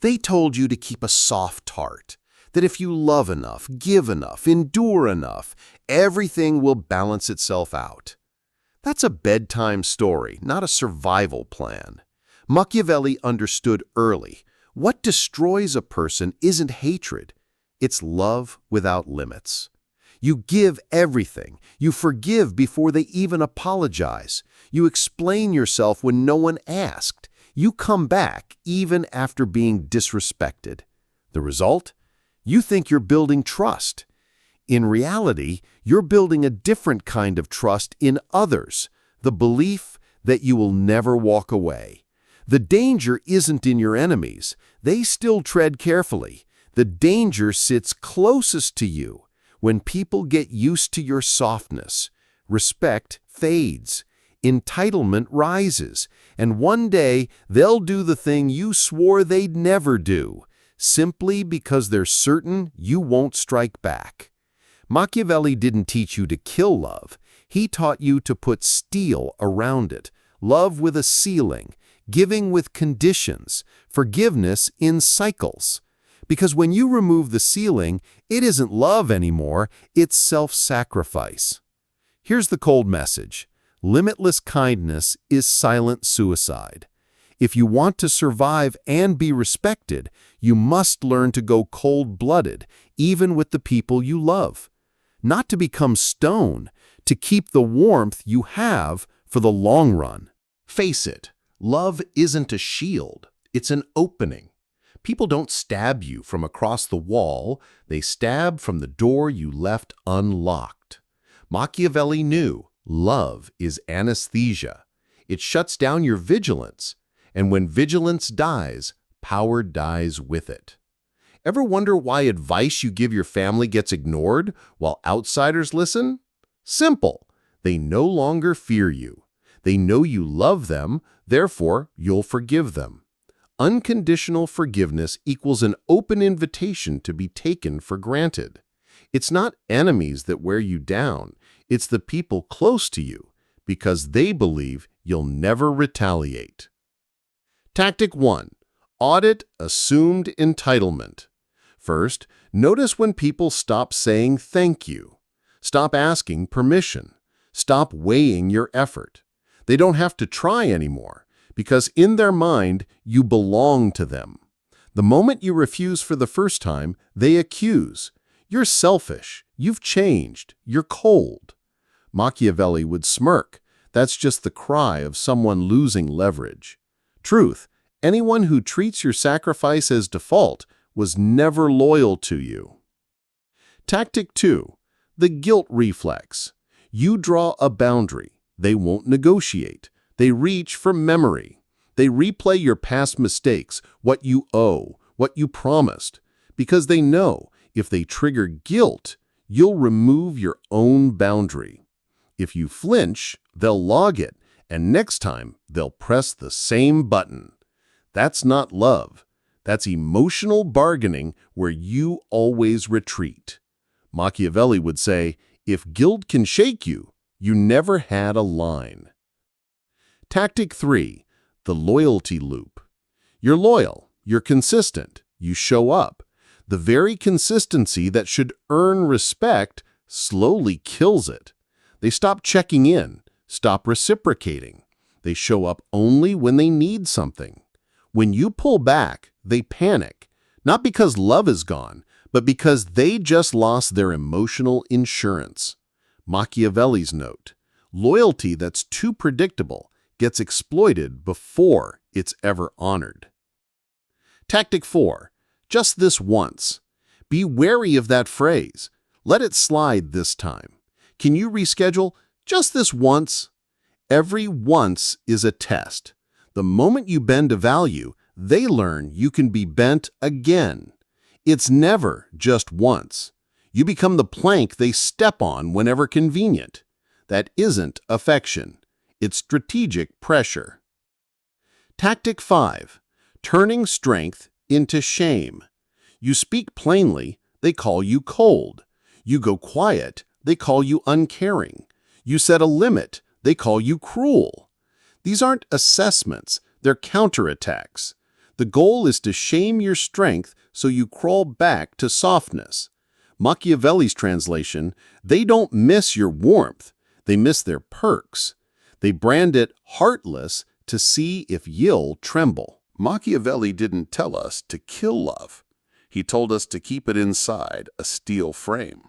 They told you to keep a soft heart, that if you love enough, give enough, endure enough, everything will balance itself out. That's a bedtime story, not a survival plan. Machiavelli understood early, what destroys a person isn't hatred, it's love without limits. You give everything. You forgive before they even apologize. You explain yourself when no one asked. You come back even after being disrespected. The result? You think you're building trust. In reality, you're building a different kind of trust in others, the belief that you will never walk away. The danger isn't in your enemies. They still tread carefully. The danger sits closest to you. When people get used to your softness, respect fades, entitlement rises, and one day they'll do the thing you swore they'd never do, simply because they're certain you won't strike back. Machiavelli didn't teach you to kill love. He taught you to put steel around it, love with a ceiling, giving with conditions, forgiveness in cycles. Because when you remove the ceiling, it isn't love anymore, it's self-sacrifice. Here's the cold message. Limitless kindness is silent suicide. If you want to survive and be respected, you must learn to go cold-blooded, even with the people you love. Not to become stone, to keep the warmth you have for the long run. Face it, love isn't a shield, it's an opening. People don't stab you from across the wall, they stab from the door you left unlocked. Machiavelli knew love is anesthesia. It shuts down your vigilance, and when vigilance dies, power dies with it. Ever wonder why advice you give your family gets ignored while outsiders listen? Simple. They no longer fear you. They know you love them, therefore you'll forgive them. Unconditional forgiveness equals an open invitation to be taken for granted. It's not enemies that wear you down, it's the people close to you, because they believe you'll never retaliate. Tactic 1. Audit assumed entitlement. First, notice when people stop saying thank you. Stop asking permission. Stop weighing your effort. They don't have to try anymore, because in their mind, you belong to them. The moment you refuse for the first time, they accuse. You're selfish. You've changed. You're cold. Machiavelli would smirk. That's just the cry of someone losing leverage. Truth, anyone who treats your sacrifice as default was never loyal to you. Tactic 2. The guilt reflex. You draw a boundary. They won't negotiate. They reach for memory. They replay your past mistakes, what you owe, what you promised, because they know if they trigger guilt, you'll remove your own boundary. If you flinch, they'll log it, and next time they'll press the same button. That's not love. That's emotional bargaining where you always retreat. Machiavelli would say, if guilt can shake you, you never had a line. Tactic 3. The loyalty loop. You're loyal, you're consistent, you show up. The very consistency that should earn respect slowly kills it. They stop checking in, stop reciprocating. They show up only when they need something. When you pull back, they panic, not because love is gone, but because they just lost their emotional insurance. Machiavelli's note, loyalty that's too predictable gets exploited before it's ever honored. Tactic 4. Just this once. Be wary of that phrase. Let it slide this time. Can you reschedule just this once? Every once is a test. The moment you bend a value, they learn you can be bent again. It's never just once. You become the plank they step on whenever convenient. That isn't affection. It's strategic pressure. Tactic 5. Turning strength into shame. You speak plainly, they call you cold. You go quiet, they call you uncaring. You set a limit, they call you cruel. These aren't assessments, they're counterattacks. The goal is to shame your strength so you crawl back to softness. Machiavelli's translation, they don't miss your warmth, they miss their perks. They brand it heartless to see if you'll tremble. Machiavelli didn't tell us to kill love. He told us to keep it inside a steel frame.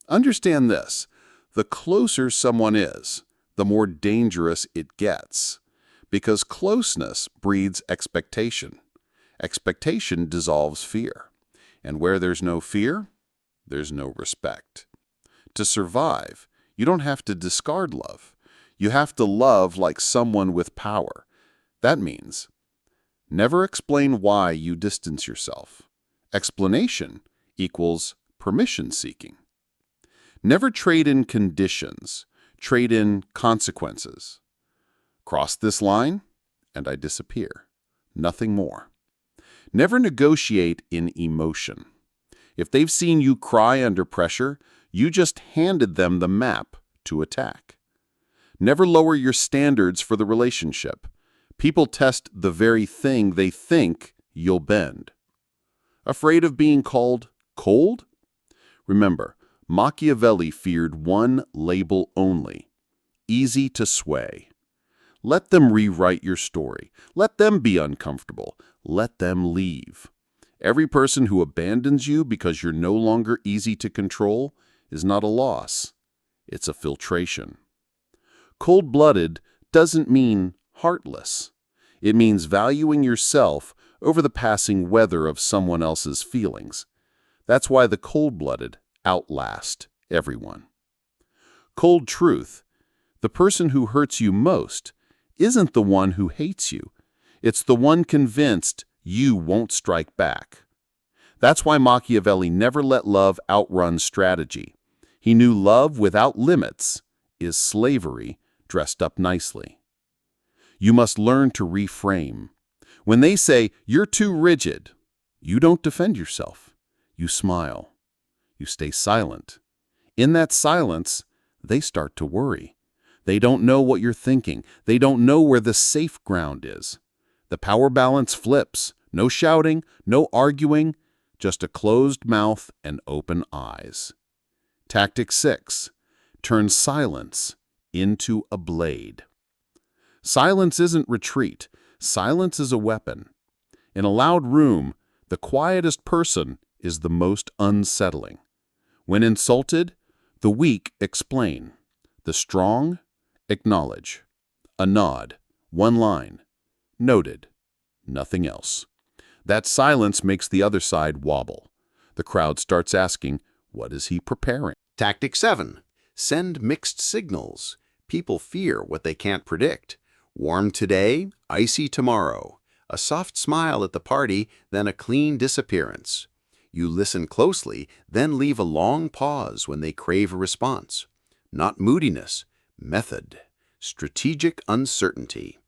Understand this, the closer someone is, the more dangerous it gets. Because closeness breeds expectation. Expectation dissolves fear. And where there's no fear, there's no respect. To survive, you don't have to discard love. You have to love like someone with power. That means never explain why you distance yourself. Explanation equals permission seeking. Never trade in conditions. Trade in consequences. Cross this line, and I disappear. Nothing more. Never negotiate in emotion. If they've seen you cry under pressure, you just handed them the map to attack. Never lower your standards for the relationship. People test the very thing they think you'll bend. Afraid of being called cold? Remember, Machiavelli feared one label only: easy to sway. Let them rewrite your story. Let them be uncomfortable. Let them leave. Every person who abandons you because you're no longer easy to control is not a loss. It's a filtration. Cold-blooded doesn't mean heartless. It means valuing yourself over the passing weather of someone else's feelings. That's why the cold-blooded outlast everyone. Cold truth: the person who hurts you most isn't the one who hates you. It's the one convinced you won't strike back. That's why Machiavelli never let love outrun strategy. He knew love without limits is slavery dressed up nicely. You must learn to reframe. When they say, "You're too rigid," you don't defend yourself. You smile. You stay silent. In that silence, they start to worry. They don't know what you're thinking. They don't know where the safe ground is. The power balance flips. No shouting, no arguing, just a closed mouth and open eyes. Tactic 6. Turn silence into a blade. Silence isn't retreat. Silence is a weapon. In a loud room, the quietest person is the most unsettling. When insulted, the weak explain. The strong acknowledge. A nod, one line. Noted. Nothing else. That silence makes the other side wobble. The crowd starts asking, what is he preparing? Tactic 7. Send mixed signals. People fear what they can't predict. Warm today, icy tomorrow. A soft smile at the party, then a clean disappearance. You listen closely, then leave a long pause when they crave a response. Not moodiness, method, strategic uncertainty.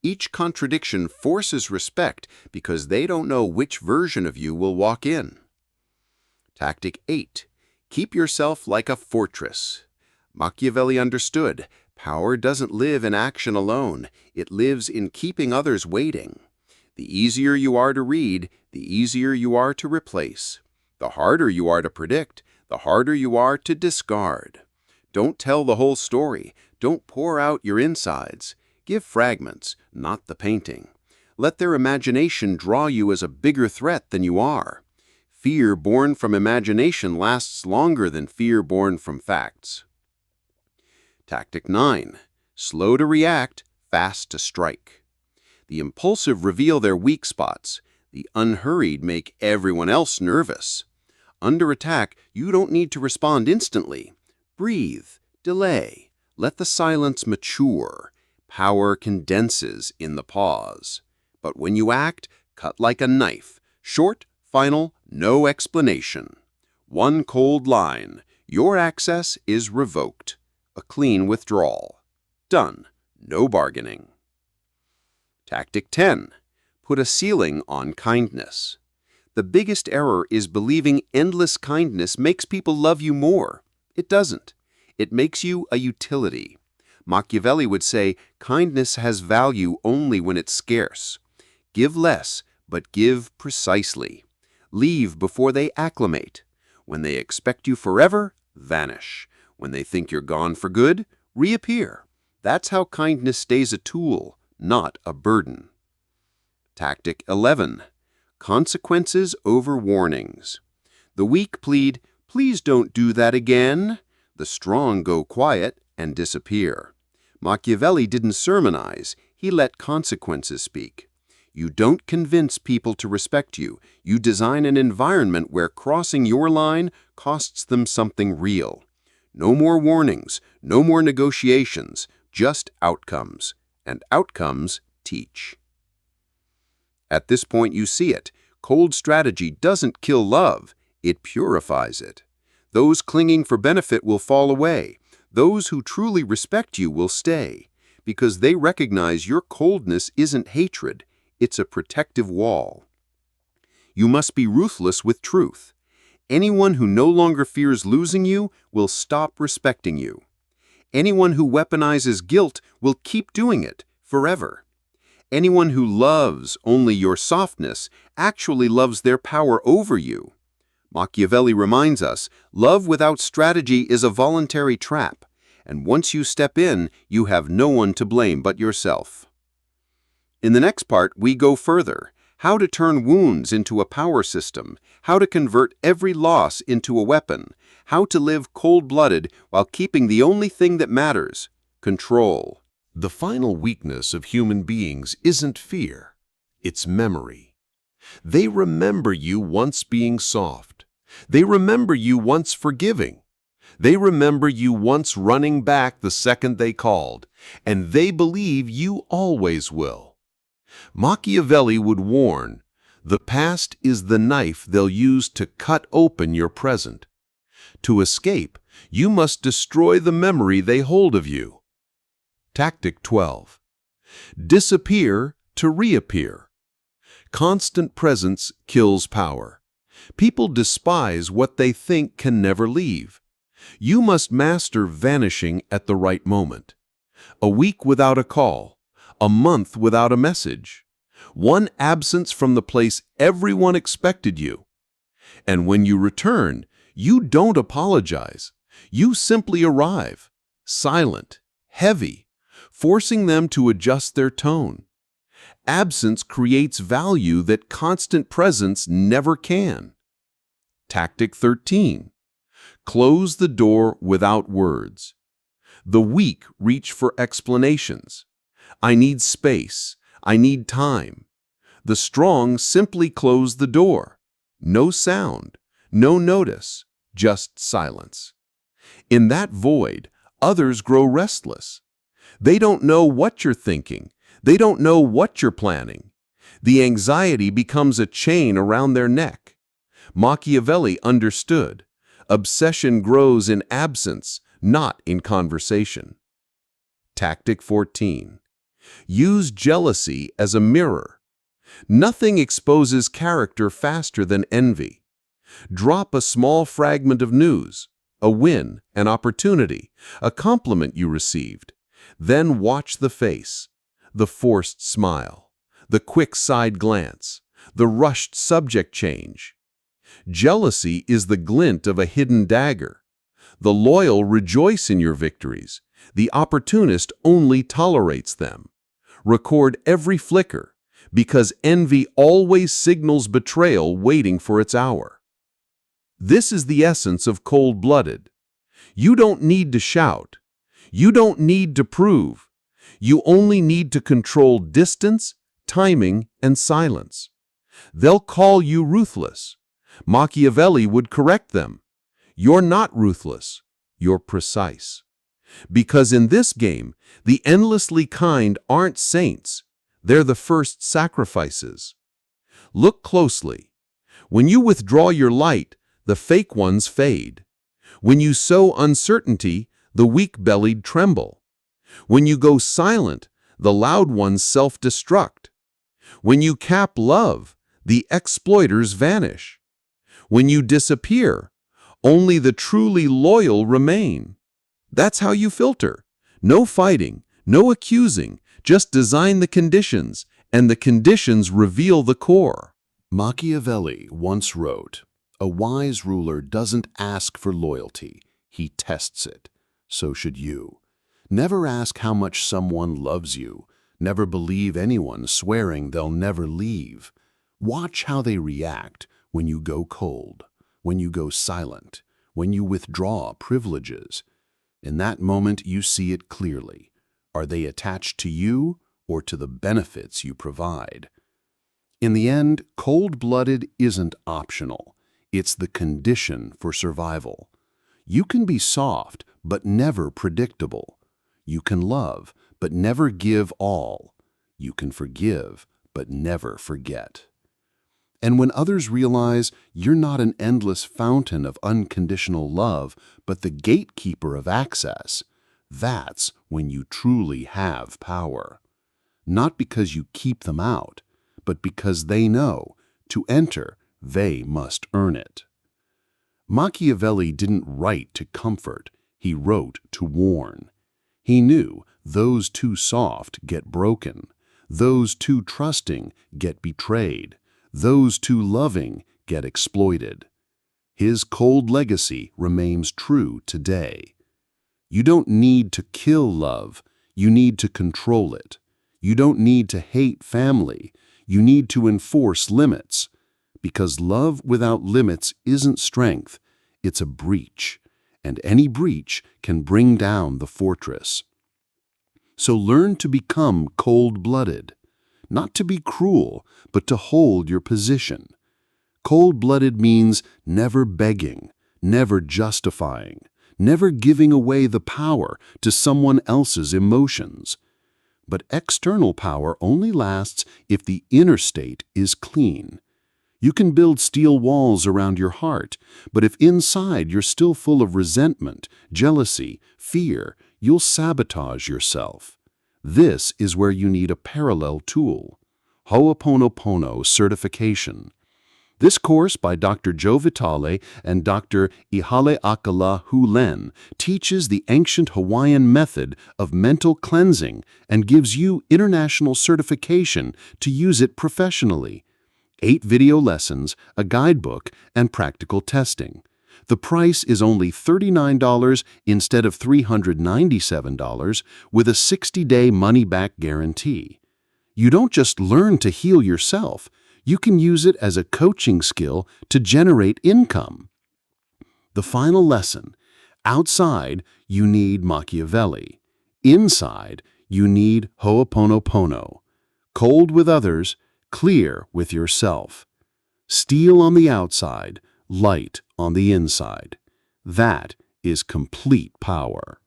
Each contradiction forces respect because they don't know which version of you will walk in. Tactic 8. Keep yourself like a fortress. Machiavelli understood, power doesn't live in action alone. It lives in keeping others waiting. The easier you are to read, the easier you are to replace. The harder you are to predict, the harder you are to discard. Don't tell the whole story. Don't pour out your insides. Give fragments, not the painting. Let their imagination draw you as a bigger threat than you are. Fear born from imagination lasts longer than fear born from facts. Tactic 9. Slow to react, fast to strike. The impulsive reveal their weak spots. The unhurried make everyone else nervous. Under attack, you don't need to respond instantly. Breathe, delay, let the silence mature. Power condenses in the pause. But when you act, cut like a knife. Short, final, no explanation. One cold line. Your access is revoked. A clean withdrawal. Done. No bargaining. Tactic 10. Put a ceiling on kindness. The biggest error is believing endless kindness makes people love you more. It doesn't. It makes you a utility. Machiavelli would say, kindness has value only when it's scarce. Give less, But give precisely. Leave before they acclimate. When they expect you forever, vanish. When they think you're gone for good, reappear. That's how kindness stays a tool, not a burden. Tactic 11. Consequences over warnings. The weak plead, "Please don't do that again." The strong go quiet and disappear. Machiavelli didn't sermonize, he let consequences speak. You don't convince people to respect you. You design an environment where crossing your line costs them something real. No more warnings, no more negotiations, just outcomes. And outcomes teach. At this point you see it. Cold strategy doesn't kill love, it purifies it. Those clinging for benefit will fall away. Those who truly respect you will stay, because they recognize your coldness isn't hatred, it's a protective wall. You must be ruthless with truth. Anyone who no longer fears losing you will stop respecting you. Anyone who weaponizes guilt will keep doing it forever. Anyone who loves only your softness actually loves their power over you. Machiavelli reminds us, love without strategy is a voluntary trap, and once you step in, you have no one to blame but yourself. In the next part, we go further. How to turn wounds into a power system, how to convert every loss into a weapon, how to live cold-blooded while keeping the only thing that matters, control. The final weakness of human beings isn't fear, it's memory. They remember you once being soft. They remember you once forgiving. They remember you once running back the second they called, and they believe you always will. Machiavelli would warn, the past is the knife they'll use to cut open your present. To escape, you must destroy the memory they hold of you. Tactic 12. Disappear to reappear. Constant presence kills power. People despise what they think can never leave. You must master vanishing at the right moment. A week without a call, a month without a message, one absence from the place everyone expected you. And when you return, you don't apologize. You simply arrive, silent, heavy, forcing them to adjust their tone. Absence creates value that constant presence never can. Tactic 13. Close the door without words. The weak reach for explanations. I need space. I need time. The strong simply close the door. No sound, no notice, just silence. In that void, others grow restless. They don't know what you're thinking. They don't know what you're planning. The anxiety becomes a chain around their neck. Machiavelli understood. Obsession grows in absence, not in conversation. Tactic 14. Use jealousy as a mirror. Nothing exposes character faster than envy. Drop a small fragment of news, a win, an opportunity, a compliment you received. Then watch the face, the forced smile, the quick side glance, the rushed subject change. Jealousy is the glint of a hidden dagger. The loyal rejoice in your victories. The opportunist only tolerates them. Record every flicker, because envy always signals betrayal waiting for its hour. This is the essence of cold-blooded. You don't need to shout. You don't need to prove. You only need to control distance, timing, and silence. They'll call you ruthless. Machiavelli would correct them. You're not ruthless. You're precise. Because in this game, the endlessly kind aren't saints. They're the first sacrifices. Look closely. When you withdraw your light, the fake ones fade. When you sow uncertainty, the weak-bellied tremble. When you go silent, the loud ones self-destruct. When you cap love, the exploiters vanish. When you disappear, only the truly loyal remain. That's how you filter. No fighting, no accusing, just design the conditions, and the conditions reveal the core. Machiavelli once wrote, "A wise ruler doesn't ask for loyalty, he tests it. So should you. Never ask how much someone loves you. Never believe anyone swearing they'll never leave. Watch how they react when you go cold, when you go silent, when you withdraw privileges. In that moment, you see it clearly. Are they attached to you or to the benefits you provide?" In the end, cold-blooded isn't optional. It's the condition for survival. You can be soft, but never predictable. You can love, but never give all. You can forgive, but never forget. And when others realize you're not an endless fountain of unconditional love, but the gatekeeper of access, that's when you truly have power. Not because you keep them out, but because they know to enter, they must earn it. Machiavelli didn't write to comfort, he wrote to warn. He knew those too soft get broken, those too trusting get betrayed, those too loving get exploited. His cold legacy remains true today. You don't need to kill love, you need to control it. You don't need to hate family, you need to enforce limits. Because love without limits isn't strength, it's a breach, and any breach can bring down the fortress. So learn to become cold-blooded, not to be cruel, but to hold your position. Cold-blooded means never begging, never justifying, never giving away the power to someone else's emotions. But external power only lasts if the inner state is clean. You can build steel walls around your heart, but if inside you're still full of resentment, jealousy, fear, you'll sabotage yourself. This is where you need a parallel tool, Ho'oponopono certification. This course by Dr. Joe Vitale and Dr. Ihale Akala Hulen teaches the ancient Hawaiian method of mental cleansing and gives you international certification to use it professionally. 8 video lessons, a guidebook, and practical testing. The price is only $39 instead of $397 with a 60-day money-back guarantee. You don't just learn to heal yourself, you can use it as a coaching skill to generate income. The final lesson: outside, you need Machiavelli. Inside, you need Ho'oponopono. Cold with others, clear with yourself. Steel on the outside, light on the inside. That is complete power.